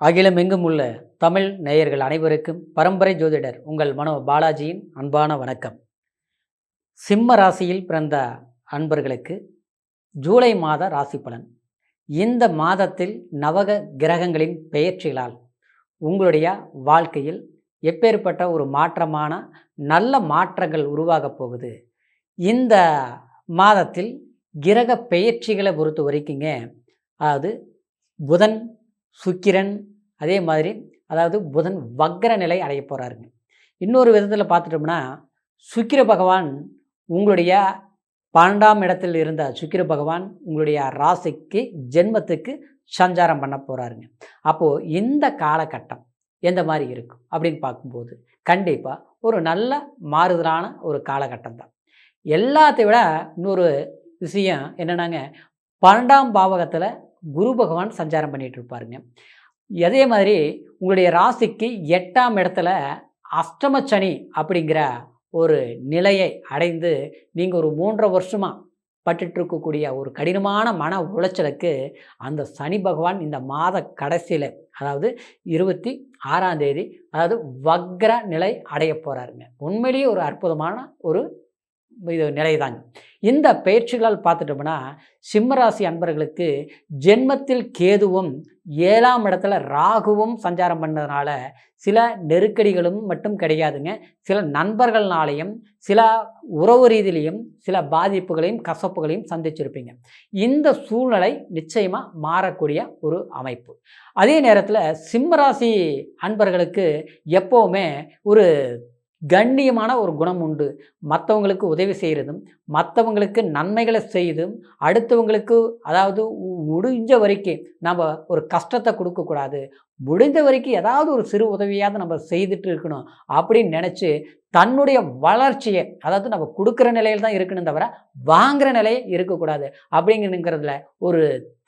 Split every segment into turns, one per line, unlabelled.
அகிலமெங்கும் உள்ள தமிழ் நேயர்கள் அனைவருக்கும் பரம்பரை ஜோதிடர் உங்கள் மனோ பாலாஜியின் அன்பான வணக்கம். சிம்ம ராசியில் பிறந்த அன்பர்களுக்கு ஜூலை மாத ராசி பலன். இந்த மாதத்தில் நவக கிரகங்களின் பெயர்ச்சிகளால் உங்களுடைய வாழ்க்கையில் எப்பேற்பட்ட ஒரு மாற்றமான நல்ல மாற்றங்கள் உருவாகப் போகுது. இந்த மாதத்தில் கிரக பெயர்ச்சிகளை பொறுத்த வரைக்குங்க, அதாவது புதன், சுக்கிரன், அதே மாதிரி புதன் வக்ர நிலை அடைய போகிறாருங்க. இன்னொரு விதத்தில் பார்த்துட்டோம்னா, சுக்கிர பகவான் உங்களுடைய 12ஆம் இடத்தில் இருந்த சுக்கிர பகவான் உங்களுடைய ராசிக்கு ஜென்மத்துக்கு சஞ்சாரம் பண்ண போகிறாருங்க. அப்போது இந்த காலகட்டம் எந்த மாதிரி இருக்கும் அப்படின்னு பார்க்கும்போது கண்டிப்பாக ஒரு நல்ல மாறுதலான ஒரு காலகட்டம் தான். எல்லாத்தை விட இன்னொரு விஷயம் என்னென்னாங்க, 12ஆம் பாவகத்தில் குரு பகவான் சஞ்சாரம் பண்ணிகிட்டு இருப்பாருங்க. அதே மாதிரி உங்களுடைய ராசிக்கு 8ஆம் இடத்துல அஷ்டம சனி அப்படிங்கிற ஒரு நிலையை அடைந்து நீங்கள் ஒரு 3.5 வருஷமாக பட்டுருக்கக்கூடிய ஒரு கடினமான மன உளைச்சலுக்கு அந்த சனி பகவான் இந்த மாத கடைசியில், அதாவது 26ஆம் தேதி, வக்ர நிலை அடைய போகிறாருங்க. உண்மையிலேயே ஒரு அற்புதமான ஒரு இது நிலைதாங்க. இந்த பயிற்சிகளால் பார்த்துட்டோம்னா, சிம்மராசி அன்பர்களுக்கு ஜென்மத்தில் கேதுவும் 7ஆம் இடத்துல ராகுவும் சஞ்சாரம் பண்ணதுனால சில நெருக்கடிகளும் மட்டும் கிடையாதுங்க. சில நண்பர்கள்னாலையும் சில உறவு ரீதியிலையும் சில பாதிப்புகளையும் கசப்புகளையும் சந்திச்சிருப்பீங்க. இந்த சூழ்நிலை நிச்சயமாக மாறக்கூடிய ஒரு அமைப்பு. அதே நேரத்தில் சிம்மராசி அன்பர்களுக்கு எப்போவுமே ஒரு கண்ணியமான ஒரு குணம் உண்டு. மற்றவங்களுக்கு உதவி செய்கிறதும், மற்றவங்களுக்கு நன்மைகளை செய்தும், அடுத்தவங்களுக்கு முடிஞ்ச வரைக்கும் நம்ம ஒரு கஷ்டத்தை கொடுக்கக்கூடாது, முடிந்த வரைக்கும் ஏதாவது ஒரு சிறு உதவியாவது நம்ம செய்துட்டு இருக்கணும் அப்படின்னு நினச்சி தன்னுடைய வளர்ச்சியை, நம்ம கொடுக்குற நிலையில் தான் இருக்கணும் தவிர வாங்குகிற நிலையை இருக்கக்கூடாது அப்படிங்கிறதுல ஒரு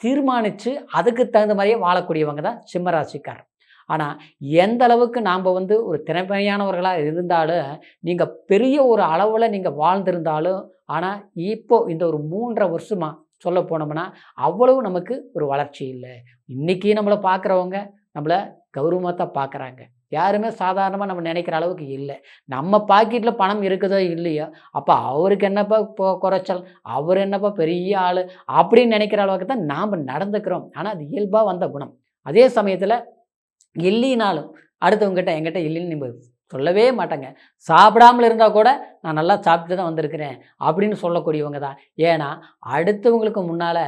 தீர்மானித்து அதுக்கு தகுந்த மாதிரியே வாழக்கூடியவங்க தான் சிம்மராசிக்காரர். ஆனால் எந்த அளவுக்கு நாம் ஒரு திறமையானவர்களாக இருந்தாலும், நீங்கள் பெரிய ஒரு அளவில் நீங்கள் வாழ்ந்திருந்தாலும், ஆனால் இப்போது இந்த ஒரு 3.5 வருஷமாக சொல்ல போனோம்னா அவ்வளவு நமக்கு ஒரு வளர்ச்சி இல்லை. இன்றைக்கி நம்மளை பார்க்குறவங்க நம்மளை கௌரவமாக தான் பார்க்குறாங்க. யாருமே சாதாரணமாக நம்ம நினைக்கிற அளவுக்கு இல்லை. நம்ம பாக்கெட்டில் பணம் இருக்குதோ இல்லையோ, அப்போ அவருக்கு என்னப்பா குறைச்சல், அவர் என்னப்பா பெரிய ஆள் அப்படின்னு நினைக்கிற அளவுக்கு தான் நாம் நடந்துக்கிறோம். ஆனால் அது இயல்பாக வந்த குணம். அதே சமயத்தில் இல்லைனாலும் அடுத்தவங்ககிட்ட என்கிட்ட இல்லைன்னு நம்ம சொல்லவே மாட்டாங்க. சாப்பிடாமல் இருந்தால் கூட நான் நல்லா சாப்பிட்டு தான் வந்திருக்கிறேன் அப்படின்னு சொல்லக்கூடியவங்க தான். ஏன்னா அடுத்தவங்களுக்கு முன்னால்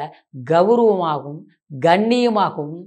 கௌரவமாகவும் கண்ணியமாகவும்,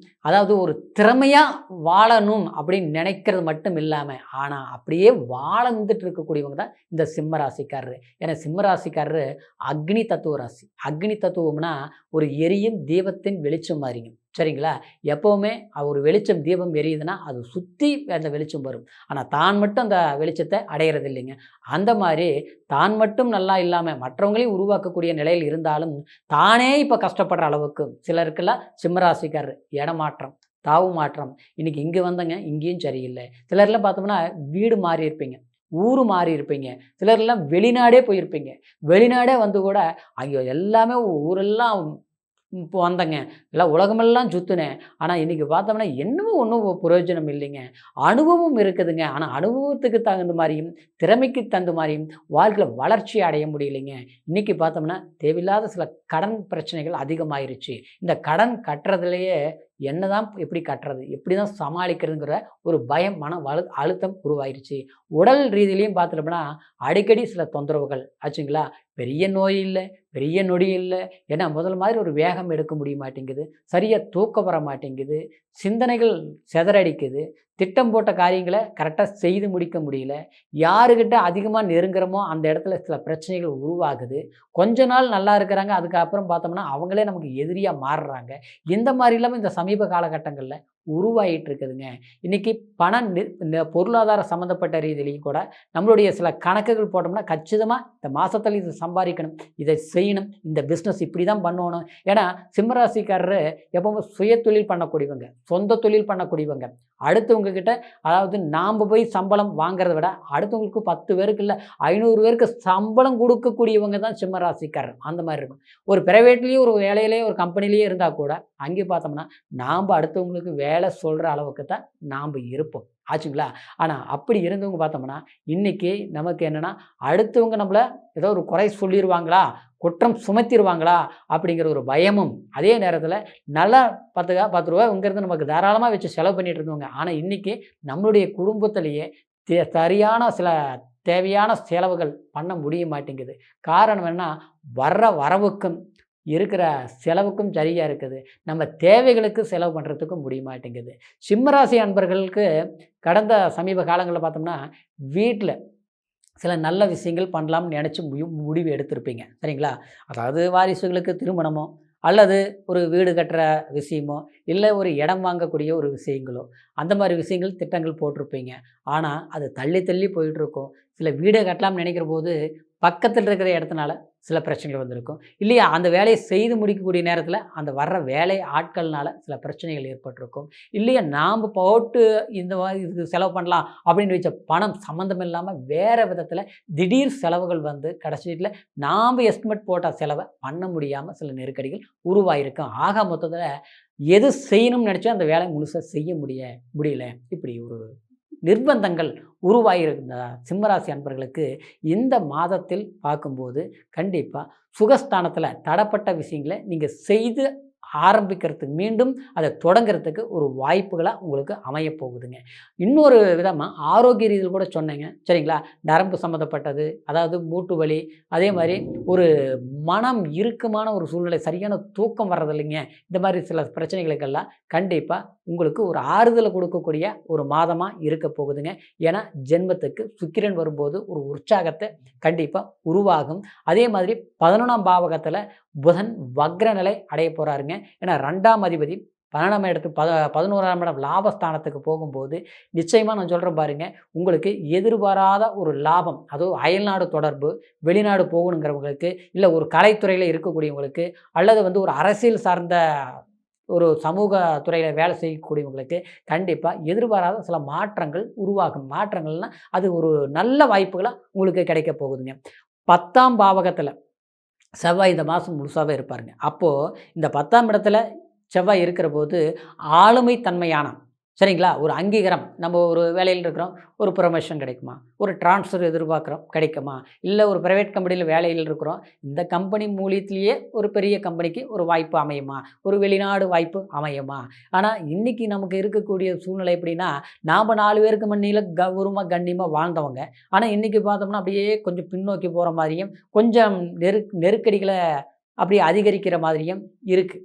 ஒரு திறமையாக வாழணும் அப்படின்னு நினைக்கிறது மட்டும் இல்லாமல், ஆனால் அப்படியே வாழ்ந்துட்டு இருக்கக்கூடியவங்க தான் இந்த சிம்ம ராசிக்காரரு. ஏன்னா சிம்ம ராசிக்காரரு அக்னி தத்துவ ராசி. அக்னி தத்துவம்னா ஒரு எரியும் தீபத்தின் வெளிச்சம் மாதிரிங்க. சரிங்களா? எப்போவுமே ஒரு வெளிச்சம் தீபம் எரியுதுன்னா அது சுற்றி அந்த வெளிச்சம் வரும். ஆனால் தான் மட்டும் அந்த வெளிச்சத்தை அடையிறது இல்லைங்க. அந்த மாதிரி தான் மட்டும் நல்லா இல்லாமல் மற்றவங்களையும் உருவாக்கக்கூடிய நிலையில் இருந்தாலும் தானே இப்போ கஷ்டப்படுற அளவுக்கு சிலருக்கெல்லாம் சிம்மராசிக்காரர் இடமாற்றம், தாவு மாற்றம், இன்றைக்கி இங்கே வந்தங்க இங்கேயும் சரியில்லை. சிலர்லாம் பார்த்தோம்னா வீடு மாறி இருப்பீங்க, ஊர் மாறி இருப்பீங்க, சிலர்லாம் வெளிநாடே போயிருப்பீங்க. வெளிநாடே வந்து கூட அங்கே எல்லாமே ஊரெல்லாம் இப்போ வந்தேங்க, எல்லாம் உலகமெல்லாம் சுற்றுனேன், ஆனால் இன்றைக்கி பார்த்தோம்னா என்னமோ ஒன்றும் பிரயோஜனம் இல்லைங்க. அனுபவம் இருக்குதுங்க, ஆனால் அனுபவத்துக்கு தகுந்த மாதிரியும் திறமைக்கு தகுந்த மாதிரியும் வாழ்க்கையில் வளர்ச்சி அடைய முடியலைங்க. இன்றைக்கி பார்த்தோம்னா தேவையில்லாத சில கடன் பிரச்சனைகள் அதிகமாயிருச்சு. இந்த கடன் கட்டுறதுலையே என்ன தான் எப்படி கட்டுறது, எப்படி தான் சமாளிக்கிறதுங்கிற ஒரு பயம், மன அழுத்தம் உருவாயிருச்சு. உடல் ரீதியிலையும் பார்த்துட்டோம்னா அடிக்கடி சில தொந்தரவுகள் ஆச்சுங்களா. பெரிய நோய் இல்லை, பெரிய நொடி இல்லை. ஏன்னா முதல் மாதிரி ஒரு வேகம் எடுக்க முடிய மாட்டேங்குது, சரியாக தூக்கம் வர மாட்டேங்குது, சிந்தனைகள் சிதறடிக்குது, திட்டம் போட்ட காரியங்களை கரெக்டாக செய்து முடிக்க முடியல, யாருக்கிட்ட அதிகமாக நெருங்குறோமோ அந்த இடத்துல சில பிரச்சனைகள் உருவாகுது. கொஞ்ச நாள் நல்லா இருக்கிறாங்க, அதுக்கப்புறம் பார்த்தோம்னா அவங்களே நமக்கு எதிரியாக மாறுறாங்க. இந்த மாதிரி இல்லாமல் இந்த சமீப காலகட்டங்களில் உருவாகிட்டு இருக்குதுங்க. இன்றைக்கி பொருளாதார சம்மந்தப்பட்ட ரீதியிலையும் கூட நம்மளுடைய சில கணக்குகள் போட்டோம்னா கச்சிதமாக இந்த மாதத்தில் இது சம்பாதிக்கணும், இதை செய்யணும், இந்த பிஸ்னஸ் இப்படி தான் பண்ணணும். ஏன்னா சிம்மராசிக்காரரு எப்பவும் சுய தொழில் பண்ணக்கூடியவங்க, சொந்த தொழில் பண்ணக்கூடியவங்க. அடுத்தவங்கக்கிட்ட நாம் போய் சம்பளம் வாங்கிறத விட அடுத்தவங்களுக்கு 10 பேருக்கு இல்லை 500 பேருக்கு சம்பளம் கொடுக்கக்கூடியவங்க தான் சிம்மராசிக்காரர். அந்த மாதிரி இருக்கும். ஒரு பிரைவேட்லேயும் ஒரு வேலையிலேயே ஒரு கம்பெனிலேயே இருந்தால் கூட அங்கே பார்த்தோம்னா நாம் அடுத்தவங்களுக்கு வேலை சொல்கிற அளவுக்கு தான் நாம் இருப்போம் ஆச்சுங்களா. ஆனால் அப்படி இருந்தவங்க பார்த்தோம்னா இன்றைக்கி நமக்கு என்னென்னா அடுத்தவங்க நம்மளை ஏதோ ஒரு குறை சொல்லிடுவாங்களா, குற்றம் சுமத்திடுவாங்களா அப்படிங்கிற ஒரு பயமும், அதே நேரத்தில் நல்லா 10 ரூபா இங்கேருந்து நமக்கு தாராளமாக வச்சு செலவு பண்ணிகிட்டு இருந்தவங்க. ஆனால் இன்றைக்கி நம்மளுடைய குடும்பத்திலேயே சரியான சில தேவையான செலவுகள் பண்ண முடிய மாட்டேங்குது. காரணம் என்ன, வர்ற வரவுக்கும் இருக்கிற செலவுக்கும் சரியாக இருக்குது. நம்ம தேவைகளுக்கு செலவு பண்ணுறதுக்கும் முடிய மாட்டேங்குது. சிம்மராசி அன்பர்களுக்கு கடந்த சமீப காலங்களில் பார்த்தோம்னா வீட்டில் சில நல்ல விஷயங்கள் பண்ணலாம்னு நினச்சி முடிவு எடுத்திருப்பீங்க சரிங்களா. அதாவது வாரிசுகளுக்கு திருமணமோ அல்லது ஒரு வீடு கட்டுற விஷயமோ இல்லை ஒரு இடம் வாங்கக்கூடிய ஒரு விஷயங்களோ அந்த மாதிரி விஷயங்கள் திட்டங்கள் போட்டிருப்பீங்க. ஆனால் அது தள்ளி தள்ளி போயிட்டுருக்கும். சில வீடை கட்டலாம்னு நினைக்கிற போது பக்கத்தில் இருக்கிற இடத்துனால சில பிரச்சனைகள் வந்திருக்கும். இல்லையா அந்த வேலையை செய்து முடிக்கக்கூடிய நேரத்தில் அந்த வர்ற வேலை ஆட்கள்னால சில பிரச்சனைகள் ஏற்பட்டிருக்கும். இல்லையா நாம் போட்டு இந்த இதுக்கு செலவு பண்ணலாம் அப்படின்னு வச்ச பணம் சம்மந்தம் இல்லாமல் வேறு விதத்தில் திடீர் செலவுகள் வந்து கடைசியில் நாம் எஸ்டிமேட் போட்ட செலவை பண்ண முடியாமல் சில நெருக்கடிகள் உருவாகிருக்கும். ஆக மொத்தத்தில் எது செய்யணும்னு நினச்சா அந்த வேலை முழுசாக செய்ய முடியல. இப்படி ஒரு நிர்பந்தங்கள் உருவாகியிருந்த சிம்மராசி அன்பர்களுக்கு இந்த மாதத்தில் பார்க்கும்போது கண்டிப்பாக சுகஸ்தானத்தில் தடப்பட்ட விஷயங்களை நீங்கள் செய்து ஆரம்பிக்கிறதுக்கு மீண்டும் அதை தொடங்கிறதுக்கு ஒரு வாய்ப்புகளாக உங்களுக்கு அமையப்போகுதுங்க. இன்னொரு விதமாக ஆரோக்கிய ரீதியில் கூட சொன்னேங்க சரிங்களா. நரம்பு சம்மந்தப்பட்டது, அதாவது மூட்டு வலி, அதே மாதிரி ஒரு மனம் இறுக்கமான ஒரு சூழ்நிலை, சரியான தூக்கம் வர்றதில்லைங்க. இந்த மாதிரி சில பிரச்சனைகளுக்கெல்லாம் கண்டிப்பாக உங்களுக்கு ஒரு ஆறுதலை கொடுக்கக்கூடிய ஒரு மாதமாக இருக்க போகுதுங்க. ஏன்னா ஜென்மத்துக்கு சுக்கிரன் வரும்போது ஒரு உற்சாகத்தை கண்டிப்பாக உருவாகும். அதே மாதிரி 11ஆம் பாவகத்தில் புதன் வக்ர நிலை அடைய போகிறாருங்க. ஏன்னா 2ஆம் அதிபதி 12ஆம் இடத்துக்கு 11ஆம் இடம் லாபஸ்தானத்துக்கு போகும்போது நிச்சயமாக நான் சொல்கிறேன் பாருங்கள், உங்களுக்கு எதிர்பாராத ஒரு லாபம், அதுவும் அயல்நாடு தொடர்பு, வெளிநாடு போகணுங்கிறவங்களுக்கு, இல்லை ஒரு கலைத்துறையில் இருக்கக்கூடியவங்களுக்கு, அல்லது வந்து ஒரு அரசியல் சார்ந்த ஒரு சமூக துறையில் வேலை செய்யக்கூடியவங்களுக்கு கண்டிப்பாக எதிர்பாராத சில மாற்றங்கள் உருவாகும். மாற்றங்கள்னால் அது ஒரு நல்ல வாய்ப்புகளாக உங்களுக்கு கிடைக்க போகுதுங்க. 10ஆம் பாவகத்தில் செவ்வாய் இந்த மாதம் முழுசாகவே இருப்பாருங்க. அப்போது இந்த 10ஆம் இடத்துல செவ்வாய் இருக்கிற போது ஆளுமை தன்மையான சரிங்களா ஒரு அங்கீகாரம், நம்ம ஒரு வேலையில் இருக்கிறோம், ஒரு ப்ரொமோஷன் கிடைக்குமா, ஒரு ட்ரான்ஸ்ஃபர் எதிர்பார்க்குறோம் கிடைக்குமா, இல்லை ஒரு ப்ரைவேட் கம்பெனியில் வேலையில் இருக்கிறோம், இந்த கம்பெனி மூலியத்திலேயே ஒரு பெரிய கம்பெனிக்கு ஒரு வாய்ப்பு அமையுமா, ஒரு வெளிநாடு வாய்ப்பு அமையுமா. ஆனால் இன்றைக்கி நமக்கு இருக்கக்கூடிய சூழ்நிலை எப்படின்னா, நாம் 4 பேருக்கு மண்ணில் கௌரவமாக கண்ணியமாக வாழ்ந்தவங்க, ஆனால் இன்றைக்கி பார்த்தோம்னா அப்படியே கொஞ்சம் பின்னோக்கி போகிற மாதிரியும், கொஞ்சம் நெருக்கடிகளை அப்படியே அதிகரிக்கிற மாதிரியும் இருக்குது.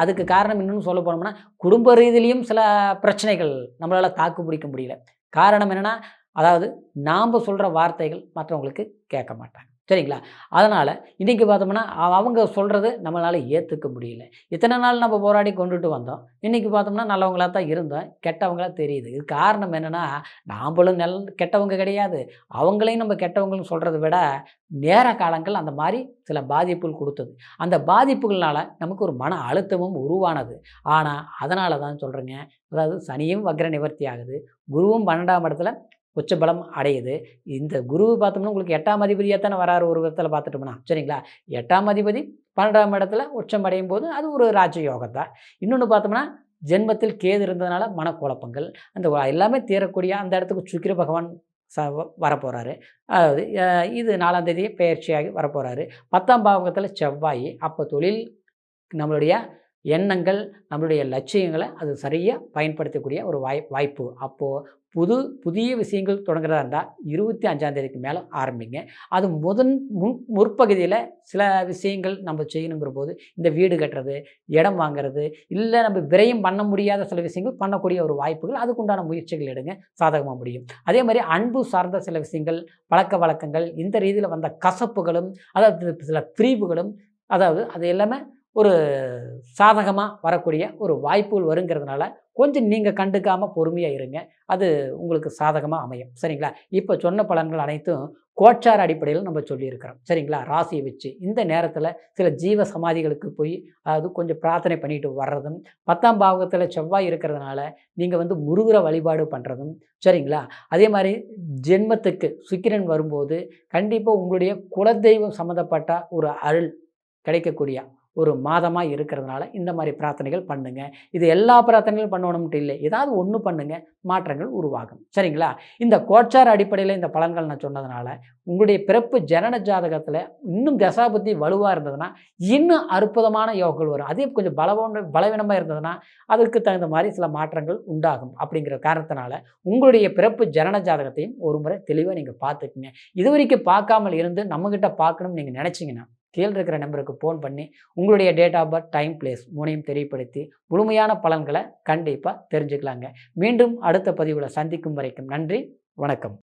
அதுக்கு காரணம் இன்னும் சொல்ல போனோம்னா குடும்ப ரீதியிலையும் சில பிரச்சனைகள் நம்மளால் தாக்கு பிடிக்க முடியல. காரணம் என்னென்னா, அதாவது நாம் சொல்கிற வார்த்தைகள் மற்றவங்களுக்கு கேட்க மாட்டாங்க சரிங்களா. அதனால் இன்றைக்கி பார்த்தோம்னா அவங்க சொல்கிறது நம்மளால் ஏற்றுக்க முடியல. இத்தனை நாள் நம்ம போராடி கொண்டுட்டு வந்தோம், இன்றைக்கி பார்த்தோம்னா நல்லவங்களாக தான் இருந்தோம், கெட்டவங்களாக தெரியுது. இது காரணம் என்னென்னா, நாம்ளும் கெட்டவங்க கிடையாது, அவங்களையும் நம்ம கெட்டவங்கன்னு சொல்கிறத விட நேர காலங்கள் அந்த மாதிரி சில பாதிப்புகள் கொடுத்தது. அந்த பாதிப்புகள்னால நமக்கு ஒரு மன அழுத்தமும் உருவானது. ஆனால் அதனால தான் சொல்கிறேங்க, அதாவது சனியும் வக்ர நிவர்த்தி ஆகுது, குருவும் 12ஆம் இடத்துல உச்சபலம் அடையுது. இந்த குரு பார்த்தோம்னா உங்களுக்கு 8ஆம் அதிபதியாக தானே வராரு ஒரு விதத்தில் பார்த்துட்டோம்னா சரிங்களா. 8ஆம் அதிபதி 12ஆம் இடத்துல உச்சம் அடையும் போது அது ஒரு ராஜயோகம் தான். இன்னொன்று பார்த்தோம்னா ஜென்மத்தில் கேது இருந்ததுனால மனக்குழப்பங்கள் அந்த எல்லாமே தீரக்கூடிய அந்த இடத்துக்கு சுக்கிர பகவான் வரப்போகிறாரு. அதாவது இது 4ஆம் தேதியே பெயர்ச்சியாகி வரப்போகிறாரு. 10ஆம் பாவகத்தில் செவ்வாய். அப்போ தொழில் நம்மளுடைய எண்ணங்கள், நம்மளுடைய லட்சியங்களை அது சரியாக பயன்படுத்தக்கூடிய ஒரு வாய்ப்பு. அப்போது புதிய விஷயங்கள் தொடங்குறதா இருந்தால் 25ஆம் தேதிக்கு மேலே ஆரம்பிங்க. அது முற்பகுதியில் சில விஷயங்கள் நம்ம செய்யணுங்கிற போது இந்த வீடு கட்டுறது, இடம் வாங்கிறது, இல்லை நம்ம விரயம் பண்ண முடியாத சில விஷயங்கள் பண்ணக்கூடிய ஒரு வாய்ப்புகள், அதுக்குண்டான முயற்சிகள் எடுங்க, சாதகமாக முடியும். அதே மாதிரி அன்பு சார்ந்த சில விஷயங்கள், பழக்க வழக்கங்கள், இந்த ரீதியில் வந்த கசப்புகளும், அதாவது சில பிரிவுகளும், அதாவது அது எல்லாமே ஒரு சாதகமாக வரக்கூடிய ஒரு வாய்ப்புகள் வருங்கிறதுனால கொஞ்சம் நீங்கள் கண்டுக்காமல் பொறுமையாக இருங்க, அது உங்களுக்கு சாதகமாக அமையும் சரிங்களா. இப்போ சொன்ன பலன்கள் அனைத்தும் கோச்சார அடிப்படையில் நம்ம சொல்லியிருக்கிறோம் சரிங்களா. ராசியை வச்சு இந்த நேரத்தில் சில ஜீவ சமாதிகளுக்கு போய் அது கொஞ்சம் பிரார்த்தனை பண்ணிட்டு வர்றதும், 10ஆம் பாவகத்தில் செவ்வாய் இருக்கிறதுனால நீங்கள் வந்து முருகரை வழிபாடு பண்ணுறதும் சரிங்களா. அதே மாதிரி ஜென்மத்துக்கு சுக்கிரன் வரும்போது கண்டிப்பாக உங்களுடைய குலதெய்வம் சம்மந்தப்பட்ட ஒரு அருள் கிடைக்கக்கூடிய ஒரு மாதமாக இருக்கிறதுனால இந்த மாதிரி பிரார்த்தனைகள் பண்ணுங்க. இது எல்லா பிரார்த்தனைகளும் பண்ணணும்ட்டு இல்லை, ஏதாவது ஒன்று பண்ணுங்க, மாற்றங்கள் உருவாகும். சரிங்களா? இந்த கோச்சார அடிப்படையில் இந்த பலன்கள் நான் சொன்னதுனால உங்களுடைய பிறப்பு ஜனன ஜாதகத்தில் இன்னும் தசாபுத்தி வலுவாக இருந்ததுன்னா இன்னும் அற்புதமான யோகங்கள் வரும். அதே கொஞ்சம் பலவீனமாக இருந்ததுன்னா அதற்கு தகுந்த மாதிரி சில மாற்றங்கள் உண்டாகும். அப்படிங்கிற காரணத்தினால உங்களுடைய பிறப்பு ஜனன ஜாதகத்தையும் ஒரு முறை தெளிவாக நீங்கள் பார்த்துக்குங்க. இது வரைக்கும் பார்க்காமல் இருந்து நம்மக்கிட்ட பார்க்கணும்னு நீங்கள் நினச்சிங்கன்னா கீழே இருக்கிற நம்பருக்கு ஃபோன் பண்ணி உங்களுடைய date of birth, time, place மூணையும் தெரியப்படுத்தி முழுமையான பலன்களை கண்டிப்பாக தெரிஞ்சுக்கலாங்க. மீண்டும் அடுத்த பதிவில் சந்திக்கும் வரைக்கும் நன்றி, வணக்கம்.